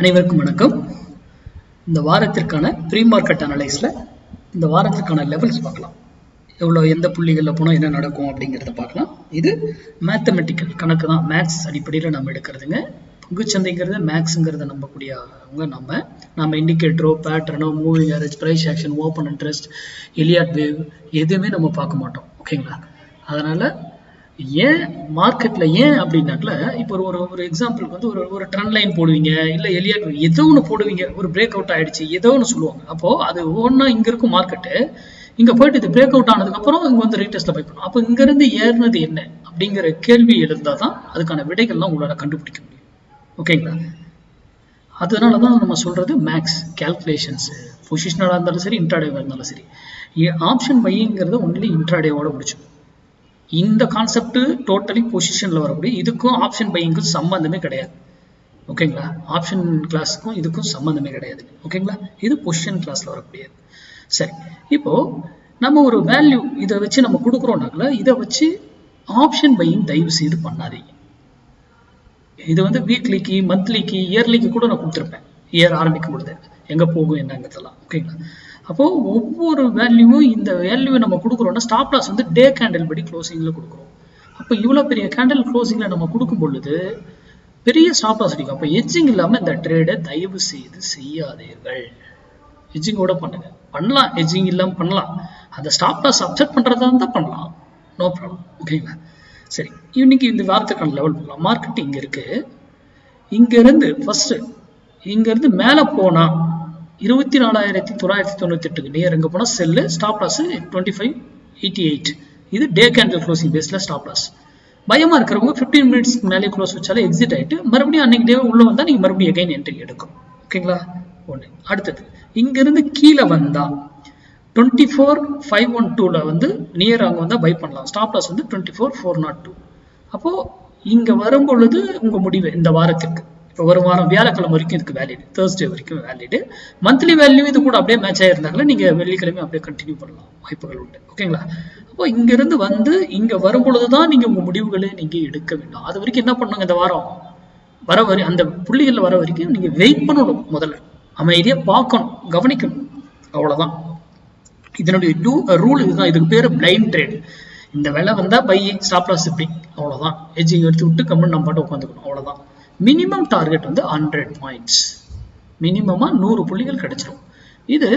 அனைவருக்கும் வணக்கம். இந்த வாரத்திற்கான ப்ரீ மார்க்கெட் அனலைஸ்ல இந்த வாரத்திற்கான லெவல்ஸ் பார்க்கலாம். எவ்வளோ எந்த புள்ளிகளில் போனால் என்ன நடக்கும் அப்படிங்கிறத பார்க்கலாம். இது மேத்தமெட்டிக்கல் கணக்கு தான், மேக்ஸ் அடிப்படையில் நம்ம எடுக்கிறதுங்க. பங்குச்சந்தைங்கிறது மேக்ஸுங்கிறத நம்பக்கூடியவங்க நம்ம இண்டிகேட்டரோ பேட்டர்னோ moving average price action open interest Elliott wave எதுவுமே நம்ம பார்க்க மாட்டோம். ஓகேங்களா? அதனால ஏன் மார்க்கெட்ல ஏன் அப்படின்னாக்கல இப்போ ஒரு எக்ஸாம்பிளுக்கு வந்து ஒரு ட்ரெண்ட் லைன் போடுவீங்க, இல்லை எலியாட் ஏதோ ஒன்று போடுவீங்க, ஒரு பிரேக் அவுட் ஆயிடுச்சு ஏதோ ஒன்று சொல்லுவாங்க. அப்போ அது ஒவ்வொன்றா இங்க இருக்கும் மார்க்கெட்டு, இங்க போயிட்டு இது பிரேக் அவுட் ஆனதுக்கு அப்புறம் இங்க வந்து ரீடெஸ்ட்ல பை பண்ணும். அப்போ இங்க இருந்து ஏறினது என்ன அப்படிங்கிற கேள்வி எழுந்தாதான் அதுக்கான விடைகள்லாம் உங்களால கண்டுபிடிக்க முடியும். ஓகேங்களா? அதனாலதான் நம்ம சொல்றது மேக்ஸ் கால்குலேஷன்ஸ். பொசிஷனலா இருந்தாலும் சரி, இன்ட்ராடேவா இருந்தாலும் சரி, ஆப்ஷன் பைங்கிறத ஒன்லி இன்ட்ராடேவோட முடிச்சிடும். இந்த கான்செப்ட் டோட்டலி பொசிஷன்ல வரக்கூடிய, இதுக்கும் ஆப்ஷன் பையிங்கும் சம்பந்தமே கிடையாது. ஓகேங்களா? ஆப்ஷன் கிளாஸுக்கும் இதுக்கும் சம்பந்தமே கிடையாது. ஓகேங்களா? இது பொசிஷன் கிளாஸ்ல வரக்கூடியது. சரி, இப்போ நம்ம ஒரு வேல்யூ இதை வச்சு நம்ம கொடுக்குறோம்னாக்கல, இதை வச்சு ஆப்ஷன் பையிங் தயவு செய்து பண்ணாதீங்க. இது வந்து வீக்லிக்கு, மந்த்லிக்கு, இயர்லிக்கு கூட நான் கொடுத்துருப்பேன். இயர் ஆரம்பிக்கும் பொழுது எங்க போகும் என்னங்கிறதெல்லாம். ஓகேங்களா? அப்போ ஒவ்வொரு வேல்யூவும் இந்த வேல்யூவை நம்ம கொடுக்குறோம்னா ஸ்டாப் லாஸ் வந்து டே கேண்டில் படி க்ளோசிங்ல கொடுக்குறோம். அப்போ இவ்வளோ பெரிய கேண்டில் க்ளோசிங்ல நம்ம கொடுக்கும் பொழுது பெரிய ஸ்டாப் லாஸ் அடிக்கும். அப்போ எட்ஜிங் இல்லாம இந்த ட்ரேடை தயவு செய்து செய்யாதீர்கள். எட்ஜிங்கோட பண்ணுங்க. பண்ணலாம், எட்ஜிங் இல்லாம பண்ணலாம். அந்த ஸ்டாப் லாஸ் அப்செட் பண்றதா இருந்தால் பண்ணலாம், நோ ப்ராப்ளம். ஓகேங்களா? சரி, இன்னைக்கு இந்த வாரத்துக்கான லெவல் பண்ணலாம். மார்க்கெட் இங்க இருக்கு. இங்க இருந்து ஃபர்ஸ்ட் இங்க இருந்து மேல போனா 24,998 நியர் எங்க போனா செல்லு, ஸ்டாப் லாஸ் 2588. இது டே கேண்டில் க்ளோசிங் பேஸ்ல ஸ்டாப் லாஸ். பயமா இருக்கிறவங்க 15 மினிட்ஸ் மேலே க்ளோஸ் வச்சாலே எக்ஸிட் ஆயிட்டு மறுபடியும் அன்னைக்கு டே உள்ள வந்தா நீங்க மறுபடியும் எகைன் என்ட்ரி எடுக்கும். ஓகேங்களா? ஒண்ணு. அடுத்தது இங்க இருந்து கீழே வந்தா 24,512 வந்து நியர் அங்க வந்தா பை பண்ணலாம். ஸ்டாப் லாஸ் வந்து 24,402. அப்போ இங்க வரும் பொழுது உங்க முடிவு இந்த வாரத்திற்கு, இப்போ ஒரு வாரம் வியாழக்கிழமை வரைக்கும் இதுக்கு வேலிடு, தேர்ஸ்டே வரைக்கும் வேலிடு. மந்த்லி வேல்யூ இது கூட அப்படியே மேட்ச் ஆயிருந்தாங்களா நீங்க வெள்ளிக்கிழமை அப்படியே கண்டினியூ பண்ணலாம், வாய்ப்புகள் உண்டு. ஓகேங்களா? அப்போ இங்க இருந்து வந்து இங்க வரும் பொழுதுதான் நீங்க உங்க முடிவுகளை நீங்க எடுக்க வேண்டும். அது வரைக்கும் என்ன பண்ணுங்க, இந்த வாரம் அந்த புள்ளிகள்ல வர வரைக்கும் நீங்க வெயிட் பண்ணணும். முதல்ல அமைதியா பார்க்கணும், கவனிக்கணும், அவ்வளவுதான். இதனுடைய ரூல் இதுதான். இதுக்கு பேரு பிளைண்ட் ட்ரேட். இந்த வேலை வந்தா பை, ஸ்டாப் லாஸ் இப்படி, அவ்வளவுதான். எட்ஜிங் எடுத்து விட்டு கம்மன் நம்ம பாட்டு உட்காந்துக்கணும், அவ்வளவுதான். மினிமம் டார்கெட் வந்து 100 பாயிண்ட்ஸ், மினிமமா 100 புள்ளிகள் கிடைச்சிடும். இது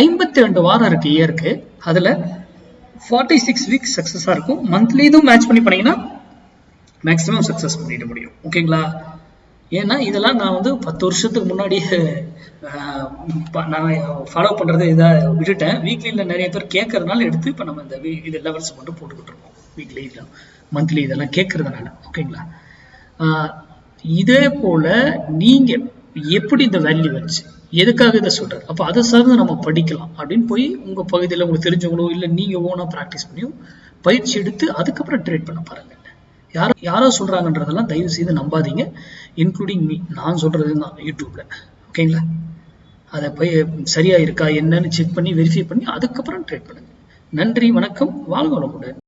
52 வாரம் இருக்கு இயருக்கு. அதுல 46 வீக்ஸ் சக்சஸா இருக்கும். மந்த்லி இதுவும் மேட்ச் பண்ணி பண்ணீங்கன்னா மேக்ஸிமம் சக்சஸ் பண்ணிட முடியும். ஓகேங்களா? ஏன்னா இதெல்லாம் நான் வந்து 10 வருஷத்துக்கு முன்னாடியே நான் ஃபாலோ பண்றது இதை விட்டுட்டேன். வீக்லியில் நிறைய பேர் கேட்கறதுனால எடுத்து இப்போ நம்ம இந்த இது லெவல்ஸ் மட்டும் போட்டுக்கிட்டு இருக்கோம். வீக்லி மந்த்லி இதெல்லாம் கேட்கறதுனால. ஓகேங்களா? இதே போல நீங்க எப்படி இந்த வேல்யூ வச்சு எதுக்காக இதை சொல்றது, அப்போ அதை சார்ந்து நம்ம படிக்கலாம் அப்படின்னு போய் உங்க பகுதியில் உங்களுக்கு தெரிஞ்சவங்களோ இல்லை நீங்க ஓனா ப்ராக்டிஸ் பண்ணியும் பயிற்சி எடுத்து அதுக்கப்புறம் ட்ரேட் பண்ண பாருங்க. யாரோ சொல்றாங்கன்றதெல்லாம் தயவு செய்து நம்பாதீங்க, இன்க்ளூடிங் மீ. நான் சொல்றது தான் யூடியூப்ல. ஓகேங்களா? அதை போய் சரியா இருக்கா என்னன்னு செக் பண்ணி வெரிஃபை பண்ணி அதுக்கப்புறம் ட்ரேட் பண்ணுங்க. நன்றி, வணக்கம், வாழ்க வளமுடன்.